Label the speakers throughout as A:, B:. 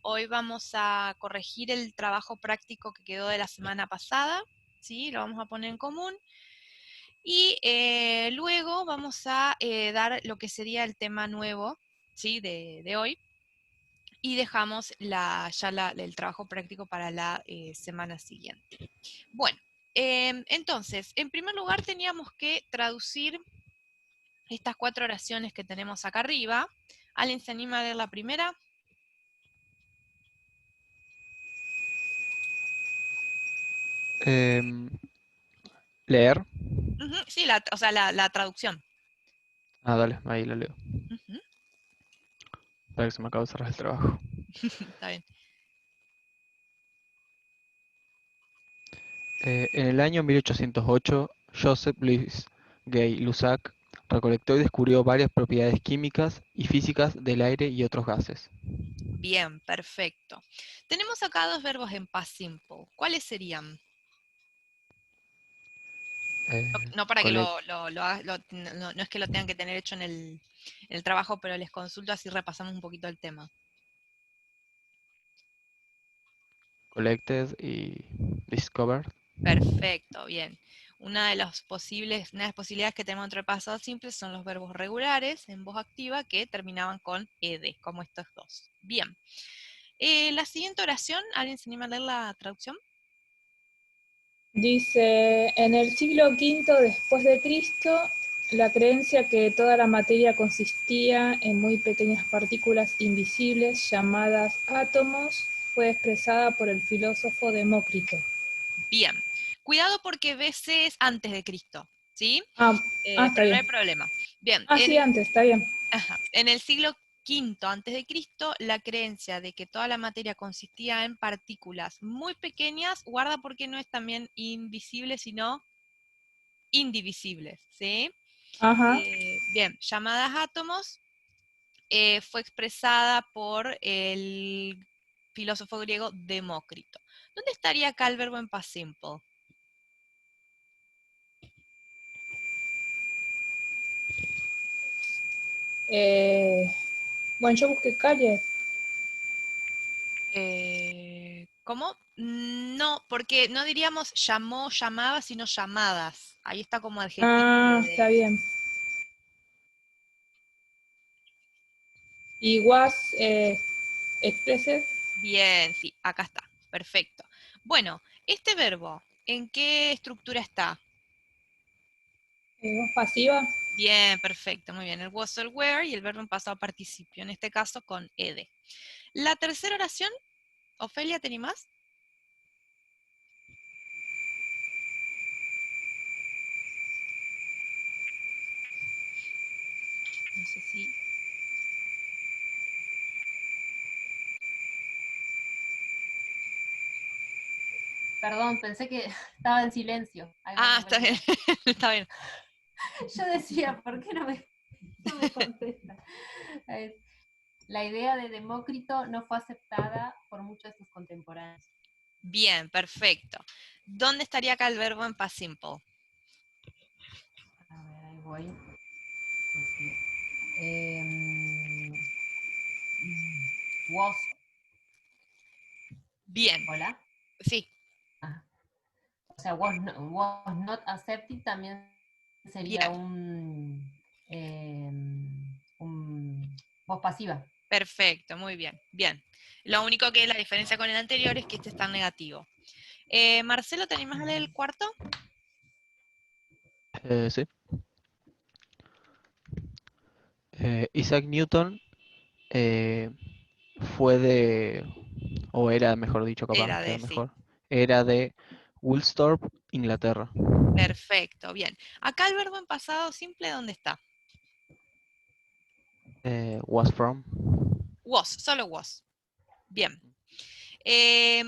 A: Hoy vamos a corregir el trabajo práctico que quedó de la semana pasada, ¿sí? Lo vamos a poner en común. Y luego vamos a dar lo que sería el tema nuevo, ¿sí? de hoy. Y dejamos el trabajo práctico para la semana siguiente. Bueno, entonces, en primer lugar teníamos que traducir estas 4 oraciones que tenemos acá arriba. ¿Alguien se anima a leer la primera?
B: Leer.
A: Ujú, sí, o sea, la traducción.
B: Ah, dale, ahí lo leo.
A: Ujú,
B: Para que se me acaba de cerrar el trabajo.
A: está bien.
B: En el año 1808, Joseph Louis Gay Lussac recolectó y descubrió varias propiedades químicas y físicas del aire y otros gases.
A: Bien, perfecto. Tenemos acá 2 verbos en past simple. ¿Cuáles serían? No para que
B: Collect,
A: no es que lo tengan que tener hecho en el trabajo, pero les consulto así repasamos un poquito el tema.
B: collected y discovered.
A: Perfecto, bien. Una de las posibilidades que tenemos entre el pasado simple son los verbos regulares en voz activa que terminaban con ed, como estos dos. Bien. La siguiente oración, ¿alguien se anima a leer la traducción?
C: Dice, en el siglo V después de Cristo, la creencia que toda la materia consistía en muy pequeñas partículas invisibles llamadas átomos fue expresada por el filósofo Demócrito.
A: Bien. Cuidado porque veces es antes de Cristo, ¿sí?
C: Ah, está
A: Pero no
C: bien.
A: hay problema. Bien,
C: Ah, sí, antes, está bien.
A: en el siglo V antes de Cristo, la creencia de que toda la materia consistía en partículas muy pequeñas, guarda porque no es también invisible, sino indivisibles, ¿sí?
C: Ajá.
A: Bien, llamadas átomos, fue expresada por el filósofo griego Demócrito. ¿Dónde estaría acá el verbo en past simple?
C: Eh, bueno, yo busqué calle.
A: ¿Cómo? No, porque no diríamos llamó, llamaba, sino llamadas. Ahí está como adjetivo
C: Ah, está bien. Y was expressed,
A: Bien, sí, acá está. Perfecto. Bueno, este verbo, ¿en qué estructura está?
C: was pasiva.
A: Bien, perfecto, muy bien. El was el were y el verbo en pasado participio, en este caso con ed. La tercera oración, Ofelia, ¿te animás? No sé si...
D: Perdón, pensé que estaba en silencio. Ahí va,
A: Ah,
D: no me
A: está bien,
D: olvidé.
A: está bien.
D: Yo decía, ¿por qué no me contesta? La idea de Demócrito no fue aceptada por muchos de sus contemporáneos.
A: Bien, perfecto. ¿Dónde estaría acá el verbo en past simple?
D: A ver, ahí voy. Eh, was.
A: Bien,
D: ¿Hola?
A: sí,
D: Ah, o sea, was not accepted también sería
A: bien,
D: voz pasiva.
A: perfecto, muy bien, bien. Lo único que la diferencia con el anterior es que este está en negativo. Marcelo, ¿te animás a leer el cuarto?
B: Sí. Isaac Newton eh, fue de, o era, mejor dicho, capaz,
A: Era
B: queda
A: de sí.
B: mejor, era de Woolsthorpe, Inglaterra.
A: Perfecto, bien. Acá el verbo en pasado simple, ¿dónde está?
B: Was from.
A: Was, solo was. Bien. Eh,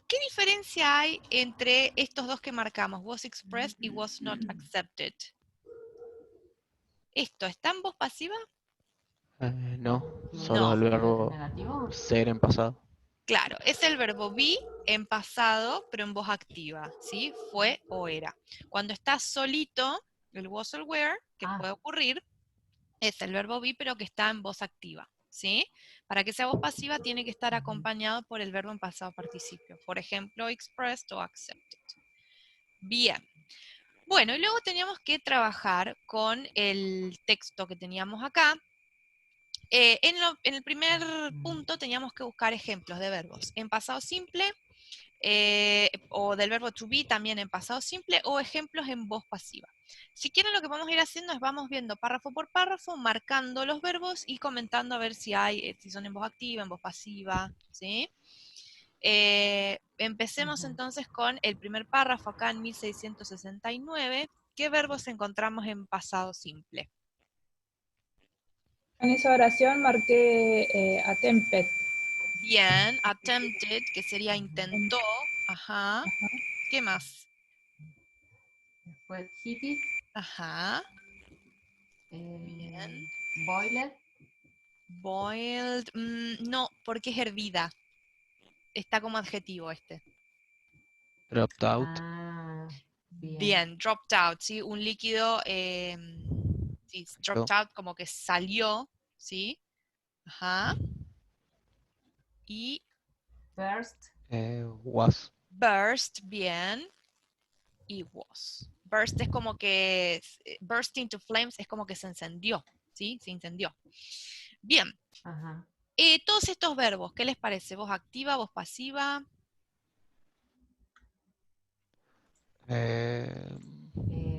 A: ¿Qué diferencia hay entre estos dos que marcamos, was expressed y was not accepted? ¿Esto está en voz pasiva?
B: No, solo el
A: No.
B: verbo
D: ¿Negativo?
B: ser en pasado.
A: Claro, es el verbo be en pasado, pero en voz activa, ¿sí? Fue o era. Cuando está solito, el was or were, que
D: Ah,
A: puede ocurrir, es el verbo be, pero que está en voz activa. ¿sí? Para que sea voz pasiva tiene que estar acompañado por el verbo en pasado participio. Por ejemplo, expressed o accepted. Bien. Bueno, y luego teníamos que trabajar con el texto que teníamos acá. En el primer punto teníamos que buscar ejemplos de verbos en pasado simple, o del verbo to be también en pasado simple, o ejemplos en voz pasiva. Si quieren, lo que vamos a ir haciendo es vamos viendo párrafo por párrafo, marcando los verbos y comentando a ver si hay, si son en voz activa, en voz pasiva, ¿sí? Empecemos entonces con el primer párrafo acá en 1669. ¿Qué verbos encontramos en pasado simple?
C: En esa oración marqué attempted.
A: Bien, attempted, que sería intentó. Ajá. ¿Qué más?
D: Después heated,
A: Ajá. Bien.
D: boiled.
A: Boiled, no, porque es hervida. Está como adjetivo este.
B: Dropped out.
D: Ah, bien.
A: Bien, dropped out, ¿sí? Un líquido, sí, dropped out como que salió, ¿sí? Ajá. Y
B: Was.
A: burst, bien. Y was. Burst es como que, burst into flames es como que se encendió, ¿sí? Se incendió. Bien.
D: Ajá.
A: Todos estos verbos, ¿qué les parece? ¿Voz activa, voz pasiva?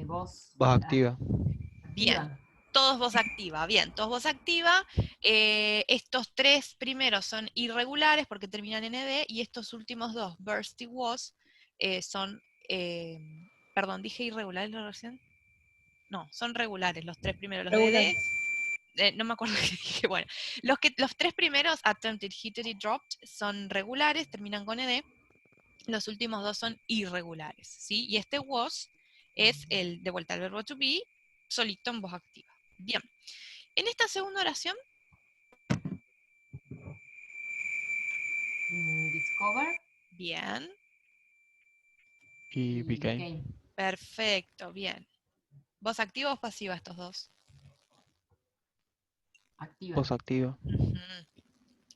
D: Voz
B: Voz activa.
A: Bien. Todos voz activa, bien, todos voz activa. Estos tres primeros son irregulares porque terminan en ed, y estos últimos dos, burst y was, son, perdón, dije irregulares la versión. No, son regulares, los tres primeros, los de
C: Regular.
A: ed, no me acuerdo qué dije, bueno. Los tres primeros, attempted, heated y dropped, son regulares, terminan con ed. Los últimos dos son irregulares, ¿sí? Y este was es el, de vuelta al verbo to be, solito en voz activa. Bien. En esta segunda oración,
D: discover.
A: bien,
B: Y became.
A: perfecto, bien. ¿Voz activa o voz pasiva estos dos?
D: Activa.
B: Voz activa.
A: Ujú,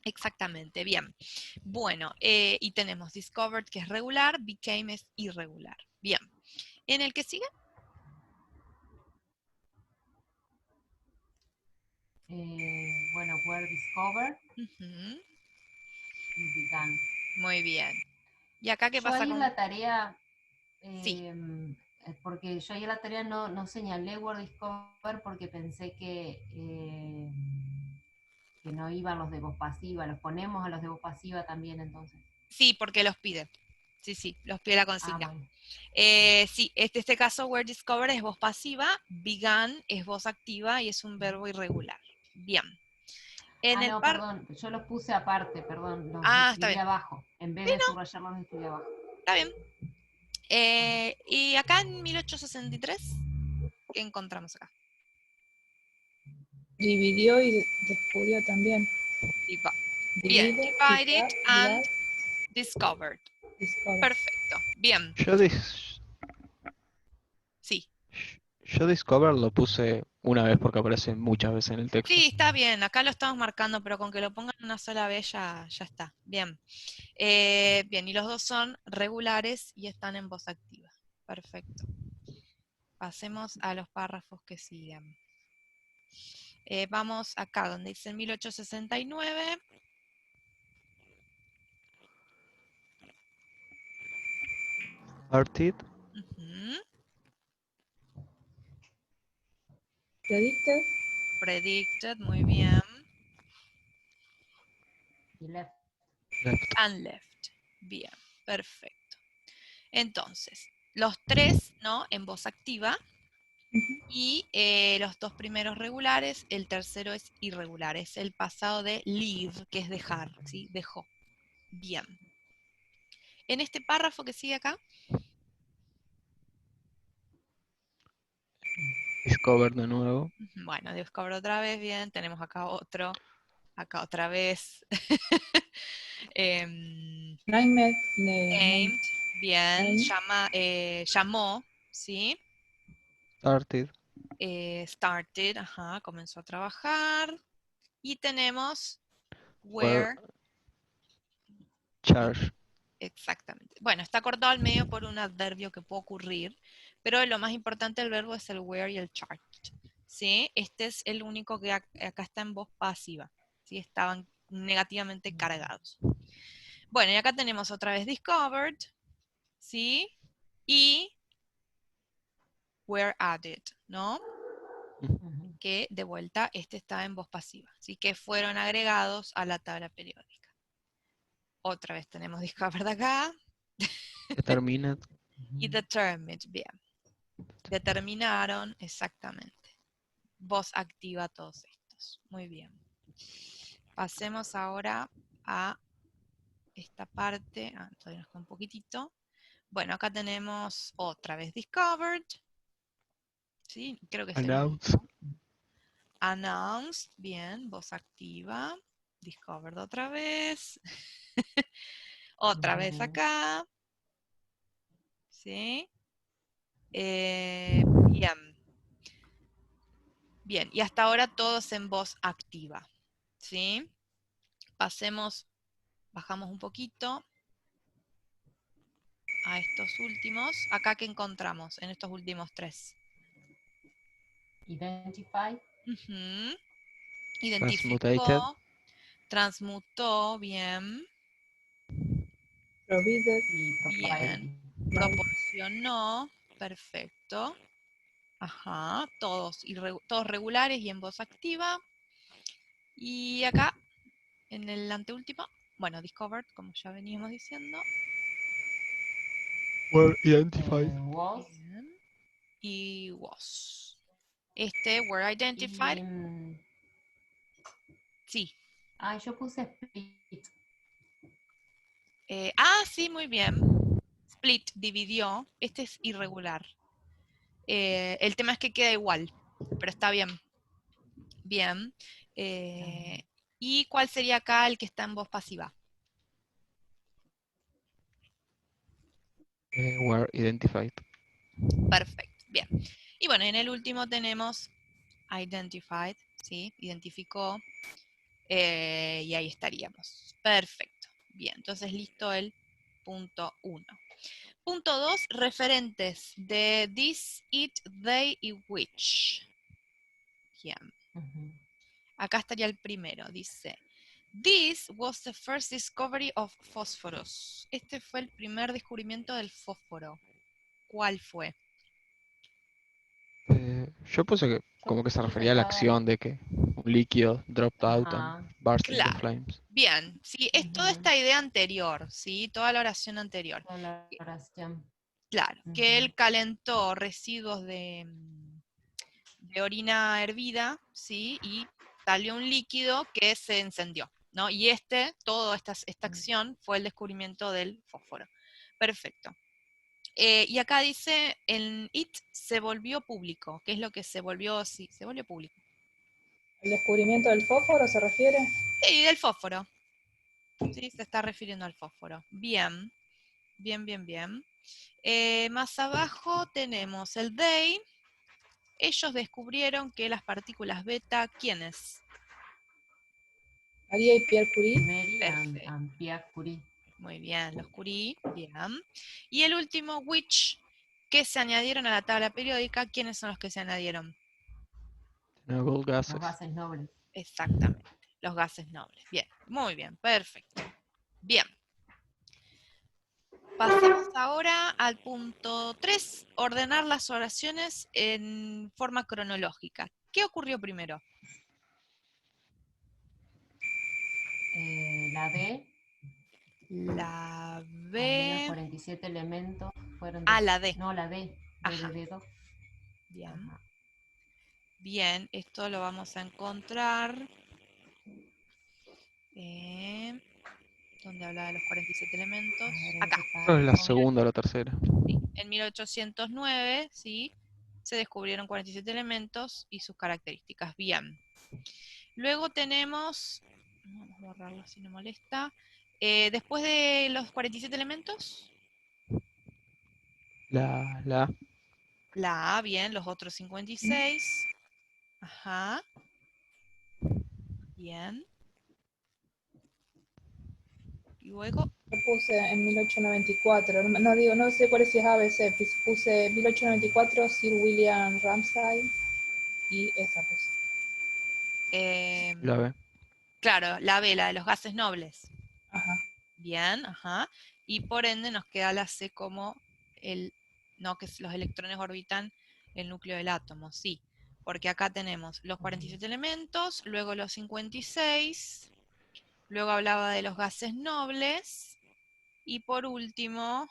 A: exactamente, bien. Bueno, y tenemos discovered, que es regular, became es irregular. Bien. ¿En el que sigue?
D: Bueno, were discovered
A: Ujú,
D: y began.
A: muy bien. ¿Y acá qué
D: Yo
A: pasa
D: ahí en
A: con...?
D: la tarea,
A: Sí,
D: porque yo ahí en la tarea no señalé were discovered porque pensé que no iban los de voz pasiva. Los ponemos a los de voz pasiva también entonces.
A: sí, porque los pide. Sí, sí, los pide la consigna.
D: Bueno.
A: Sí, este caso, were discovered es voz pasiva, began es voz activa y es un verbo irregular. Bien. En el
D: No, perdón, yo los puse aparte, perdón, los
A: está
D: escribí
A: bien.
D: abajo. En vez
A: Sí,
D: de
A: no,
D: subrayarlos, los escribí abajo.
A: está bien. Y acá en 1863, ¿qué encontramos acá?
C: Dividió y descubrió también.
A: Bien,
C: Divide,
A: divided and
C: divide,
A: discovered.
C: discover.
A: Perfecto, bien, sí.
B: Yo Discover lo puse una vez porque aparece muchas veces en el texto.
A: Sí, está bien, acá lo estamos marcando, pero con que lo pongan una sola vez ya está. Bien. Bien, y los dos son regulares y están en voz activa. Perfecto. Pasemos a los párrafos que siguen. Vamos acá, donde dice 1869.
B: Started.
A: Ujú.
C: Predicted.
A: Predicted, muy bien.
D: Y left.
B: Left.
A: And left. Bien, perfecto. Entonces, los tres, ¿no? En voz activa. Y los dos primeros regulares, el tercero es irregular. Es el pasado de leave, que es dejar, ¿sí? Dejó. Bien. En este párrafo que sigue acá.
B: Discover de nuevo.
A: Bueno, discover otra vez, bien. Tenemos acá otro. Acá otra vez.
C: Named.
A: Named, bien.
C: Named.
A: Llamó, ¿sí?
B: Started.
A: Started, ajá, comenzó a trabajar. Y tenemos
B: Where
A: where.
B: charge.
A: Exactamente. Bueno, está cortado al medio por un adverbio que puede ocurrir, pero lo más importante del verbo es el where y el charged. ¿Sí? Este es el único que acá está en voz pasiva. ¿Sí? Estaban negativamente cargados. Bueno, y acá tenemos otra vez discovered, ¿sí? Y were added, ¿no?
D: Ujú.
A: Que de vuelta este está en voz pasiva. Así que fueron agregados a la tabla periódica. Otra vez tenemos discovered acá.
B: Determined.
A: Y determined, bien. Determinaron, exactamente. Voz activa todos estos. Muy bien. Pasemos ahora a esta parte. Todavía nos queda un poquitito. Bueno, acá tenemos otra vez discovered. ¿Sí? Creo que es el
B: Announce.
A: único. Announced, bien, voz activa. Discovered otra vez. Otra vez acá. ¿Sí? Bien. Bien, y hasta ahora todos en voz activa. ¿Sí? Pasemos, bajamos un poquito a estos últimos. Acá que encontramos en estos últimos tres.
D: Identify.
A: Ujú.
B: Transmutated.
A: Identificó, transmutó, bien,
C: Provided.
D: Y
A: bien,
D: provided.
A: proporcionó, perfecto. Ajá, todos, todos regulares y en voz activa. Y acá, en el anteúltimo, bueno, discovered, como ya veníamos diciendo.
B: Were identified.
D: Was.
A: Bien. Y was. Este, were identified.
D: Y,
A: Sí.
D: yo puse split.
A: Sí, muy bien. Split, dividió. Este es irregular. El tema es que queda igual, pero está bien. Bien. ¿Y cuál sería acá el que está en voz pasiva?
B: Were identified.
A: Perfecto, bien. Y bueno, en el último tenemos identified, ¿sí? Identificó. Y ahí estaríamos. Perfecto. Bien, entonces listo el punto 1. Punto 2, referentes de this, it, they y which. Bien. Acá estaría el primero, dice. This was the first discovery of phosphorus. Este fue el primer descubrimiento del fósforo. ¿Cuál fue?
B: Yo puse que como que se refería a la acción de que un líquido dropped out and burst into
A: Claro.
B: flames.
A: Bien, sí, es toda esta idea anterior, ¿sí? Toda la oración anterior.
D: Toda la oración.
A: Claro, que él calentó residuos de orina hervida, ¿sí? Y salió un líquido que se encendió, ¿no? Y toda esta acción fue el descubrimiento del fósforo. Perfecto. Y acá dice, en IT se volvió público. ¿Qué es lo que se volvió? Sí, se volvió público.
C: ¿El descubrimiento del fósforo se refiere?
A: Sí, del fósforo. Sí, se está refiriendo al fósforo. Bien, bien, bien, bien. Más abajo tenemos el they. Ellos descubrieron que las partículas beta, ¿quiénes?
C: María y Pierre Curie.
D: Mary
A: Perfecto.
D: and Pierre Curie.
A: Muy bien, los Curie, bien. Y el último, which, que se añadieron a la tabla periódica. ¿Quiénes son los que se añadieron?
B: Noble
D: Los
B: gases.
D: gases nobles.
A: Exactamente, los gases nobles. Bien, muy bien, perfecto. Bien. Pasemos ahora al punto 3, ordenar las oraciones en forma cronológica. ¿Qué ocurrió primero?
D: La D.
A: La
D: Había
A: B.
D: 47 elementos. Fueron
A: La D.
D: No, la D.
A: Ajá.
D: De dedo.
A: Bien.
D: Ajá.
A: Bien, esto lo vamos a encontrar. ¿Dónde habla de los 47 elementos? Acá.
B: Creo que es la segunda o la tercera.
A: Sí, en 1809, ¿sí? Se descubrieron 47 elementos y sus características. Bien. Luego tenemos, vamos a borrarlo si no molesta, después de los 47 elementos,
B: La A.
A: la A, bien, los otros 56. Ajá. Bien. Y luego,
C: Lo puse en 1894. No digo, no sé cuál es si es ABC. Puse 1894 Sir William Ramsay y esa puse.
B: La B.
A: claro, la B, la de los gases nobles.
C: Ajá.
A: Bien, ajá. Y por ende nos queda la C como no, que los electrones orbitan el núcleo del átomo, sí. Porque acá tenemos los 47 elementos, luego los 56, luego hablaba de los gases nobles, y por último,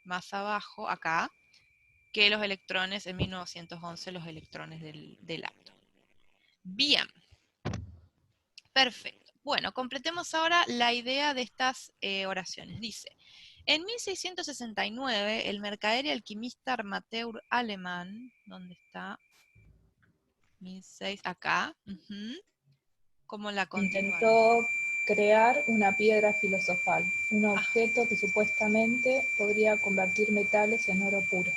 A: más abajo, acá, que los electrones, en 1911, los electrones del átomo. Bien, perfecto. Bueno, completemos ahora la idea de estas oraciones. Dice, en 1669, el mercader y alquimista Armateur alemán, ¿dónde está? 1006, acá, ¿cómo la continuaron?
C: Intentó crear una piedra filosofal, un
A: Ah,
C: objeto que supuestamente podría convertir metales en oro puro.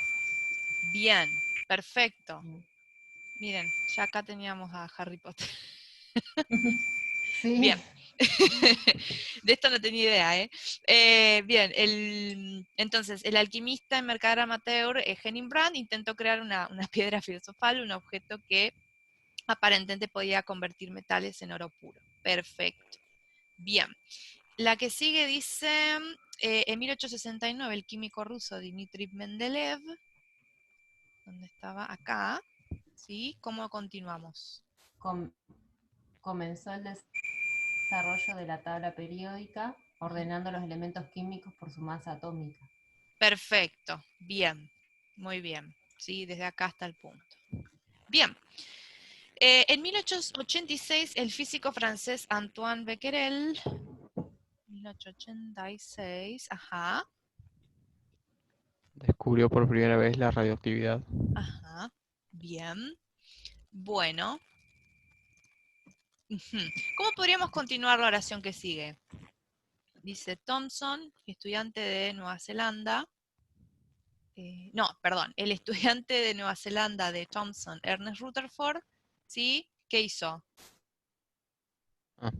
A: bien, perfecto. Miren, ya acá teníamos a Harry Potter.
D: Sí.
A: Bien. De esto no tenía idea, ¿eh? Bien, entonces, el alquimista y mercader amateur Henning Brand intentó crear una piedra filosofal, un objeto que aparentemente podía convertir metales en oro puro. Perfecto. Bien. La que sigue dice, en 1869, el químico ruso Dmitri Mendeleev, ¿dónde estaba? Acá, ¿sí? ¿Cómo continuamos?
D: Comenzó el desarrollo de la tabla periódica, ordenando los elementos químicos por su masa atómica.
A: Perfecto, bien, muy bien, ¿sí? Desde acá hasta el punto. Bien, en 1886 el físico francés Antoine Becquerel, 1886, ajá,
B: Descubrió por primera vez la radioactividad.
A: ajá, bien, bueno. ¿Cómo podríamos continuar la oración que sigue? Dice Thomson, estudiante de Nueva Zelanda, no, perdón, el estudiante de Nueva Zelanda de Thomson, Ernest Rutherford, ¿sí? ¿Qué hizo?
B: Ah,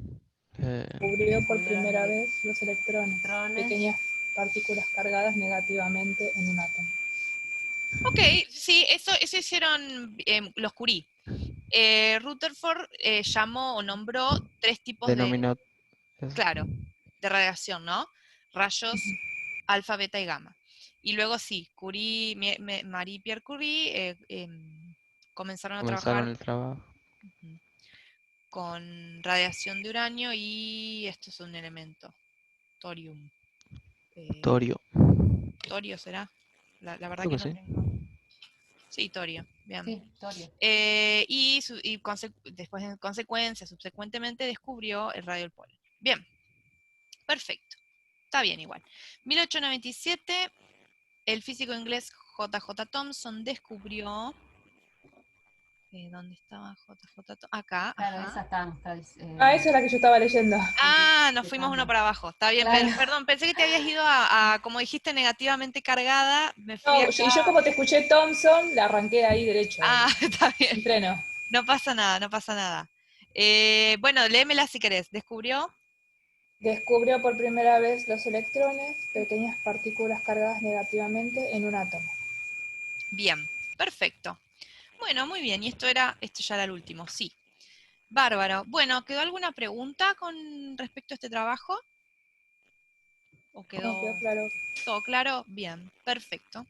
B: eh,
C: Descubrió por
D: Descubrió
C: primera vez los electrones,
D: electrones.
C: pequeñas partículas cargadas negativamente en un átomo.
A: Ok, sí, eso hicieron los Curie. Rutherford llamó o nombró 3 tipos
B: denominó.
A: claro, de radiación, ¿no? Rayos alfa, beta y gamma. Y luego sí, Curie, Marie Pierre Curie comenzaron a
B: Comenzaron
A: trabajar
B: el trabajo.
A: con radiación de uranio y esto es un elemento, thorium.
B: Torio.
A: ¿Torio será? La verdad
B: Creo
A: que
B: que
A: no
B: sí.
A: tengo. Sí, torio, bien.
D: Sí, torio.
A: Después, en consecuencia, subsecuentemente descubrió el radio del polen. Bien, perfecto. Está bien igual. 1897, el físico inglés J.J. Thomson descubrió... ¿dónde estaba J.J. Thomson? Acá,
D: Claro,
A: ajá.
D: esa estábamos.
C: Ah, esa es la que yo estaba leyendo.
A: Nos fuimos uno
D: Claro.
A: para abajo. Está bien,
C: Claro.
A: perdón, pensé que te habías ido como dijiste, negativamente cargada. Me fui
C: No,
A: acá.
C: y yo como te escuché Thompson, la arranqué de ahí derecho.
A: Está bien.
C: Sin freno.
A: No pasa nada, no pasa nada. Bueno, léemela si querés. ¿Descubrió?
C: Descubrió por primera vez los electrones, pequeñas partículas cargadas negativamente en un átomo.
A: Bien, perfecto. Bueno, muy bien. Y esto ya era el último, sí. Bárbaro. Bueno, ¿quedó alguna pregunta con respecto a este trabajo? ¿O
C: No, quedó
A: quedó
C: claro.
A: todo claro? Bien, perfecto.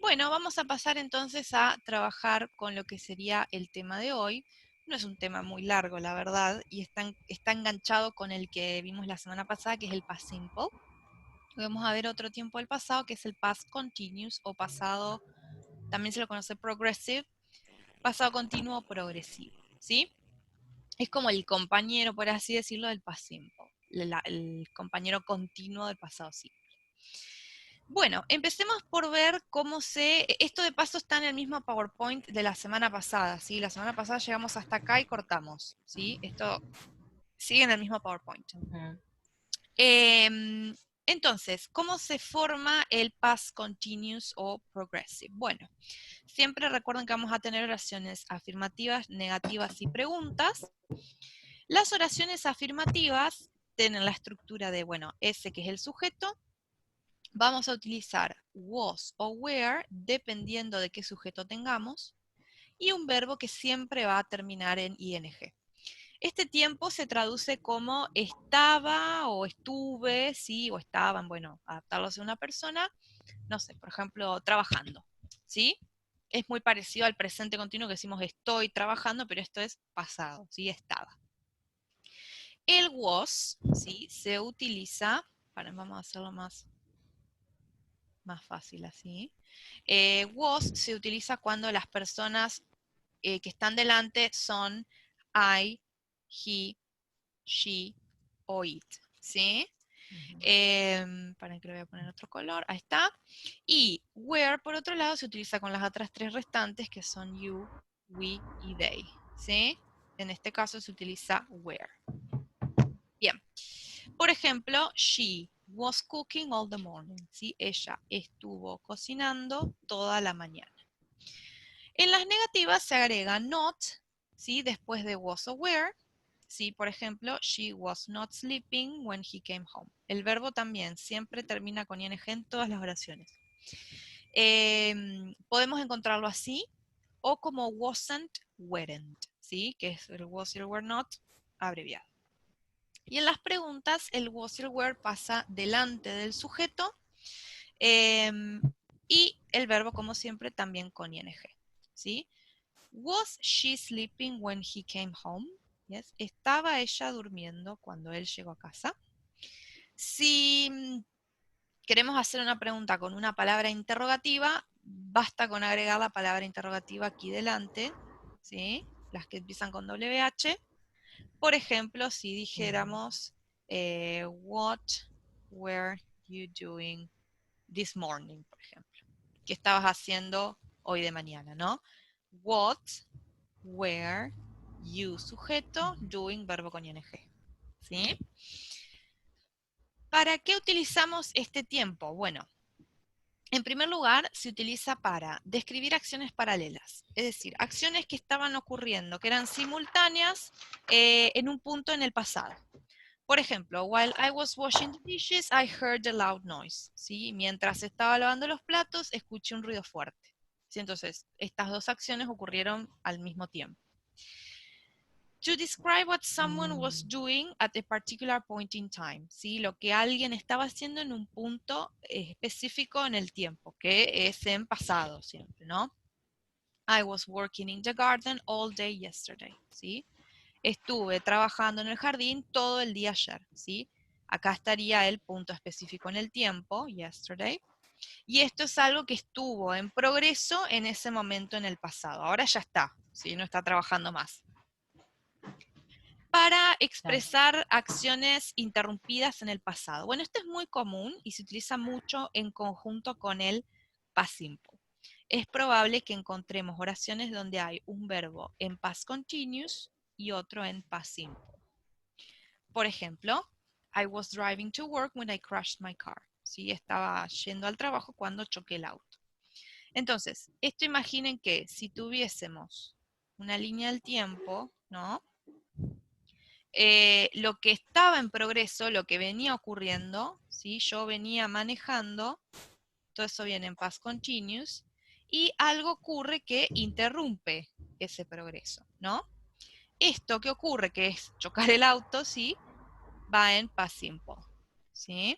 A: Bueno, vamos a pasar entonces a trabajar con lo que sería el tema de hoy. No es un tema muy largo, la verdad, y está enganchado con el que vimos la semana pasada, que es el past simple. Vamos a ver otro tiempo del pasado, que es el past continuous o pasado, también se lo conoce progressive, pasado continuo o progresivo, ¿sí? Es como el compañero, por así decirlo, del past simple, el compañero continuo del pasado simple. Bueno, empecemos por ver esto de paso está en el mismo PowerPoint de la semana pasada, ¿sí? La semana pasada llegamos hasta acá y cortamos, ¿sí? Esto sigue en el mismo PowerPoint. Entonces, ¿cómo se forma el past continuous o progressive? Bueno, siempre recuerden que vamos a tener oraciones afirmativas, negativas y preguntas. Las oraciones afirmativas tienen la estructura de, bueno, ese que es el sujeto. Vamos a utilizar was o were, dependiendo de qué sujeto tengamos, y un verbo que siempre va a terminar en ing. Este tiempo se traduce como estaba o estuve, ¿sí? O estaban, bueno, adaptarlo a una persona, no sé, por ejemplo, trabajando, ¿sí? Es muy parecido al presente continuo que decimos estoy trabajando, pero esto es pasado, ¿sí? Estaba. El was, ¿sí? Se utiliza, vamos a hacerlo más fácil así. Was se utiliza cuando las personas que están delante son I, he, she o it, ¿sí? Para que le voy a poner otro color, ahí está. Y where, por otro lado, se utiliza con las otras tres restantes que son you, we y they, ¿sí? En este caso se utiliza where. Bien. Por ejemplo, she was cooking all the morning, ¿sí? Ella estuvo cocinando toda la mañana. En las negativas se agrega not, ¿sí? Después de was o were, ¿sí? Por ejemplo, she was not sleeping when he came home. El verbo también siempre termina con ing en todas las oraciones. Podemos encontrarlo así o como wasn't, weren't, ¿sí? Que es el was y el were not abreviado. Y en las preguntas, el was y el were pasa delante del sujeto y el verbo, como siempre, también con ing, ¿sí? Was she sleeping when he came home? Yes. ¿Estaba ella durmiendo cuando él llegó a casa? Si queremos hacer una pregunta con una palabra interrogativa, basta con agregar la palabra interrogativa aquí delante, ¿sí? Las que empiezan con WH. Por ejemplo, si dijéramos, what were you doing this morning, por ejemplo? ¿Qué estabas haciendo hoy de mañana, no? What were you, sujeto, doing, verbo con ing. ¿Sí? ¿Para qué utilizamos este tiempo? Bueno, en primer lugar, se utiliza para describir acciones paralelas, es decir, acciones que estaban ocurriendo, que eran simultáneas en un punto en el pasado. Por ejemplo, while I was washing the dishes, I heard a loud noise. ¿Sí? Mientras estaba lavando los platos, escuché un ruido fuerte. ¿Sí? Entonces, estas dos acciones ocurrieron al mismo tiempo. To describe what someone was doing at a particular point in time. ¿Sí? Lo que alguien estaba haciendo en un punto específico en el tiempo, que es en pasado siempre, ¿no? I was working in the garden all day yesterday. ¿Sí? Estuve trabajando en el jardín todo el día ayer, ¿sí? Acá estaría el punto específico en el tiempo, yesterday. Y esto es algo que estuvo en progreso en ese momento en el pasado. Ahora ya está, ¿sí? No está trabajando más. Para expresar acciones interrumpidas en el pasado. Bueno, esto es muy común y se utiliza mucho en conjunto con el past simple. Es probable que encontremos oraciones donde hay un verbo en past continuous y otro en past simple. Por ejemplo, I was driving to work when I crashed my car. ¿Sí? Estaba yendo al trabajo cuando choqué el auto. Entonces, esto imaginen que si tuviésemos una línea del tiempo, ¿no? Lo que estaba en progreso, lo que venía ocurriendo, ¿sí? Yo venía manejando, todo eso viene en past continuous, y algo ocurre que interrumpe ese progreso, ¿no? Esto que ocurre, que es chocar el auto, ¿sí? Va en past simple, ¿sí?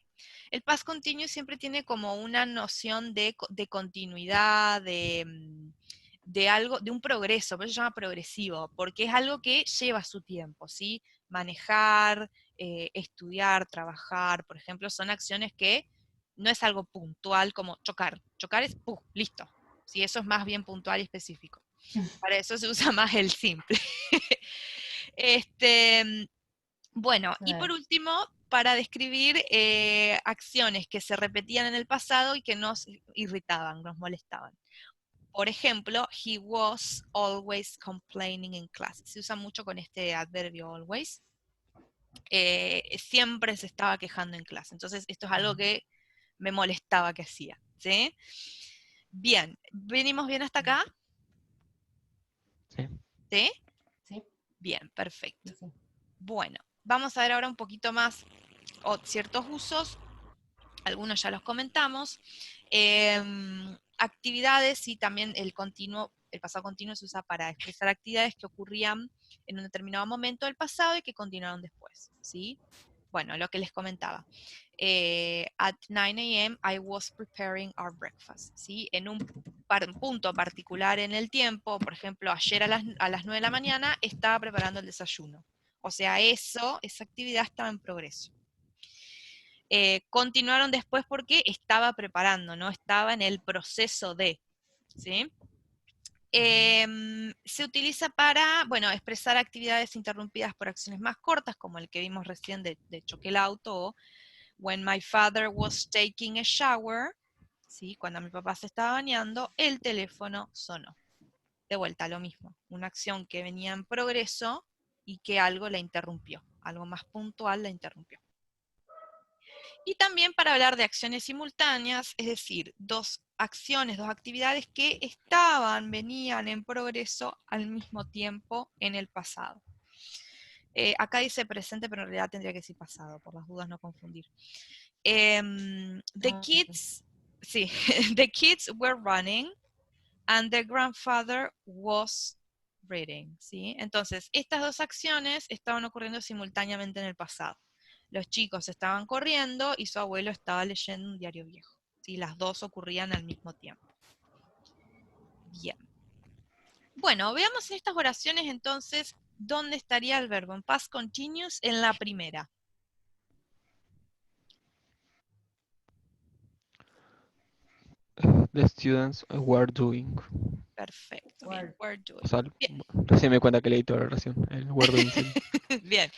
A: El past continuous siempre tiene como una noción de continuidad, de algo, de un progreso, por eso se llama progresivo, porque es algo que lleva su tiempo, ¿sí? Manejar, estudiar, trabajar, por ejemplo, son acciones que no es algo puntual como chocar. Chocar es ¡pum! Listo. ¿Sí? Eso es más bien puntual y específico. Para eso se usa más el simple. Bueno, y por último, para describir acciones que se repetían en el pasado y que nos irritaban, nos molestaban. Por ejemplo, he was always complaining in class. Se usa mucho con este adverbio always. Siempre se estaba quejando en clase. Entonces, esto es algo que me molestaba que hacía. ¿Sí? Bien, ¿venimos bien hasta acá?
B: Sí.
A: ¿Sí?
D: Sí.
A: Bien, perfecto.
D: Sí.
A: Bueno, vamos a ver ahora un poquito más ciertos usos. Algunos ya los comentamos. Actividades, y también el pasado continuo se usa para expresar actividades que ocurrían en un determinado momento del pasado y que continuaron después, ¿sí? Bueno, lo que les comentaba. At 9 a.m. I was preparing our breakfast, ¿sí? En un punto particular en el tiempo, por ejemplo, ayer a las 9 de la mañana estaba preparando el desayuno. O sea, esa actividad estaba en progreso. Continuaron después porque estaba preparando, no estaba en el proceso de, ¿sí? Se utiliza para, bueno, expresar actividades interrumpidas por acciones más cortas, como el que vimos recién de choque el auto, o when my father was taking a shower, ¿sí? Cuando mi papá se estaba bañando, el teléfono sonó. De vuelta, lo mismo, una acción que venía en progreso y que algo la interrumpió, algo más puntual la interrumpió. Y también para hablar de acciones simultáneas, es decir, dos acciones, dos actividades que venían en progreso al mismo tiempo en el pasado. Acá dice presente, pero en realidad tendría que decir pasado, por las dudas no confundir. The kids were running and the grandfather was reading, ¿sí? Entonces, estas dos acciones estaban ocurriendo simultáneamente en el pasado. Los chicos estaban corriendo y su abuelo estaba leyendo un diario viejo, ¿sí? Las dos ocurrían al mismo tiempo. Bien. Bueno, veamos en estas oraciones entonces dónde estaría el verbo en past continuous en la primera.
B: The students were doing.
A: Perfecto, bien. Were doing.
B: O sea,
A: Bien.
B: recién me di cuenta que leí toda la oración. El were doing sería.
A: Bien.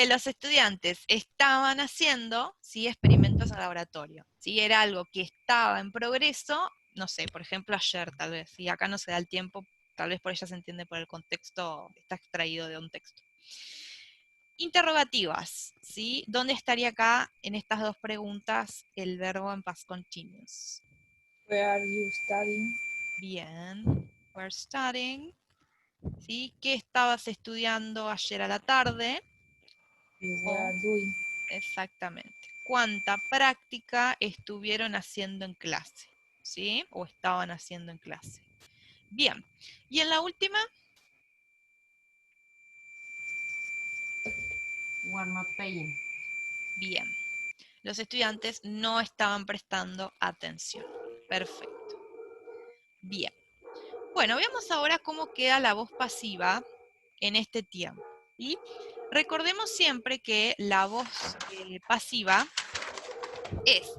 A: Los estudiantes estaban haciendo, ¿sí? Experimentos en laboratorio. ¿Sí? Era algo que estaba en progreso, no sé, por ejemplo ayer tal vez, y acá no se da el tiempo, tal vez por ella se entiende por el contexto, está extraído de un texto. Interrogativas, ¿sí? ¿Dónde estaría acá en estas dos preguntas el verbo en past continuous?
C: Where are you studying?
A: Bien, we're studying. ¿Sí? ¿Qué estabas estudiando ayer a la tarde?
C: We are doing.
A: Exactamente. ¿Cuánta práctica estuvieron haciendo en clase? ¿Sí? O estaban haciendo en clase. Bien. ¿Y en la última?
D: Were not paying.
A: Bien. Los estudiantes no estaban prestando atención. Perfecto. Bien. Bueno, veamos ahora cómo queda la voz pasiva en este tiempo. ¿Sí? Recordemos siempre que la voz pasiva es,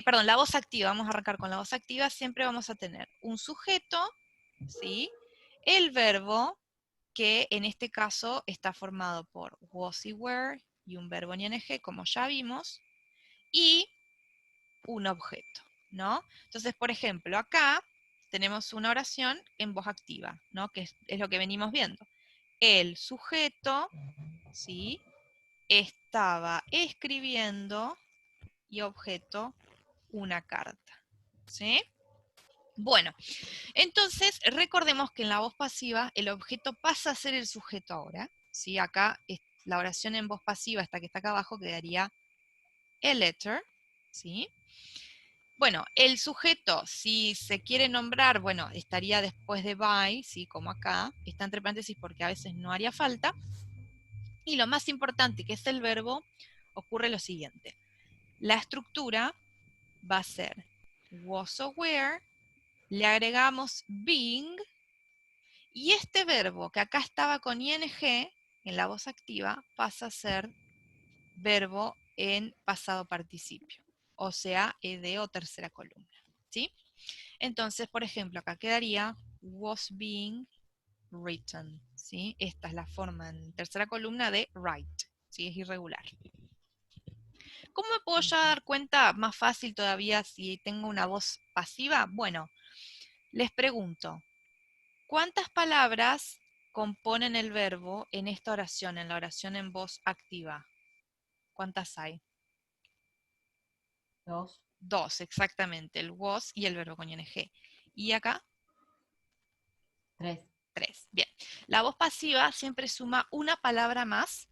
A: perdón, la voz activa, vamos a arrancar con la voz activa, siempre vamos a tener un sujeto, ¿sí? El verbo, que en este caso está formado por was y were, y un verbo en ing, como ya vimos, y un objeto, ¿no? Entonces, por ejemplo, acá tenemos una oración en voz activa, ¿no? Que es lo que venimos viendo. El sujeto, ¿sí? Estaba escribiendo, y objeto, una carta, ¿sí? Bueno, entonces recordemos que en la voz pasiva el objeto pasa a ser el sujeto ahora, ¿sí? Acá la oración en voz pasiva, esta que está acá abajo, quedaría a letter, ¿sí? Bueno, el sujeto, si se quiere nombrar, bueno, estaría después de by, ¿sí? Como acá, está entre paréntesis porque a veces no haría falta. Y lo más importante, que es el verbo, ocurre lo siguiente. La estructura va a ser was o were, le agregamos being, y este verbo que acá estaba con ing, en la voz activa, pasa a ser verbo en pasado participio, o sea, ed o tercera columna, ¿sí? Entonces, por ejemplo, acá quedaría was being written, ¿sí? Esta es la forma en tercera columna de write, ¿sí? Es irregular. ¿Cómo me puedo ya dar cuenta más fácil todavía si tengo una voz pasiva? Bueno, les pregunto, ¿cuántas palabras componen el verbo en esta oración, en la oración en voz activa? ¿Cuántas hay?
D: Dos.
A: Dos, exactamente, el was y el verbo con ing. ¿Y acá?
D: Tres.
A: 3. Bien. La voz pasiva siempre suma una palabra más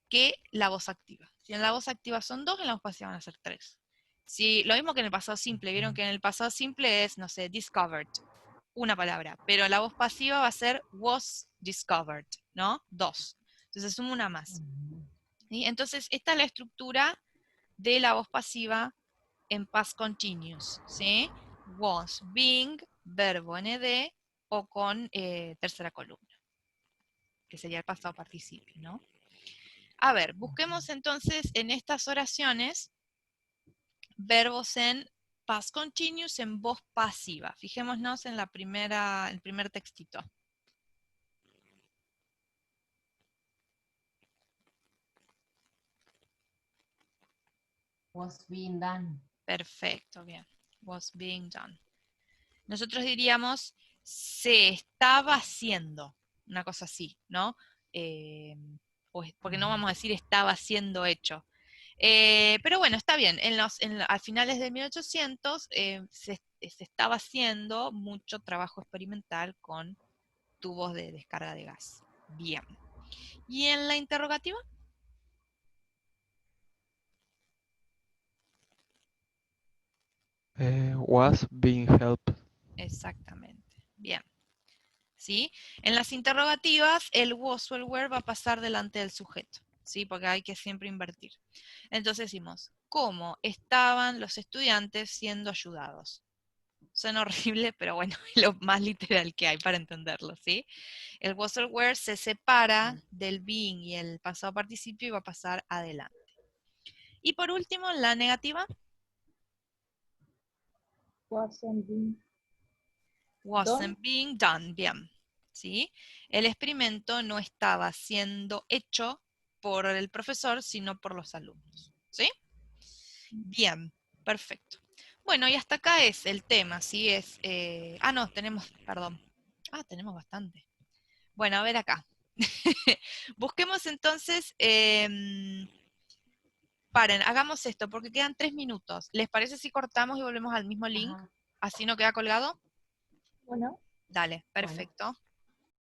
A: que la voz activa. Si en la voz activa son 2, en la voz pasiva van a ser 3. Si, lo mismo que en el pasado simple. Vieron que en el pasado simple es, no sé, discovered. Una palabra. Pero la voz pasiva va a ser was discovered, ¿no? 2. Entonces suma una más. ¿Sí? Entonces, esta es la estructura de la voz pasiva en past continuous, ¿sí? Was, being, verbo nd o con tercera columna, que sería el pasado participio, ¿no? A ver, busquemos entonces en estas oraciones verbos en past continuous en voz pasiva. Fijémonos en el primer textito.
D: Was being done.
A: Perfecto, bien. Was being done. Nosotros diríamos, se estaba haciendo, una cosa así, ¿no? Porque no vamos a decir estaba siendo hecho. Pero bueno, está bien, a finales de 1800 se estaba haciendo mucho trabajo experimental con tubos de descarga de gas. Bien. ¿Y en la interrogativa?
B: Was being helped.
A: Exactamente. Bien. ¿Sí? En las interrogativas, el was o el were va a pasar delante del sujeto, ¿sí? Porque hay que siempre invertir. Entonces decimos, ¿cómo estaban los estudiantes siendo ayudados? Suena horrible, pero bueno, es lo más literal que hay para entenderlo, ¿sí? El was o el were se separa del being y el pasado participio y va a pasar adelante. Y por último, la negativa.
C: Wasn't being
A: Wasn't being done, bien. ¿Sí? El experimento no estaba siendo hecho por el profesor, sino por los alumnos. ¿Sí? Bien, perfecto. Bueno, y hasta acá es el tema, ¿sí? No, perdón. Tenemos bastante. Bueno, a ver acá. Busquemos entonces, paren, hagamos esto, porque quedan 3 minutos. ¿Les parece si cortamos y volvemos al mismo link?
D: Ajá.
A: ¿Así no queda colgado?
C: Bueno.
A: Dale,
D: Bueno.
A: perfecto.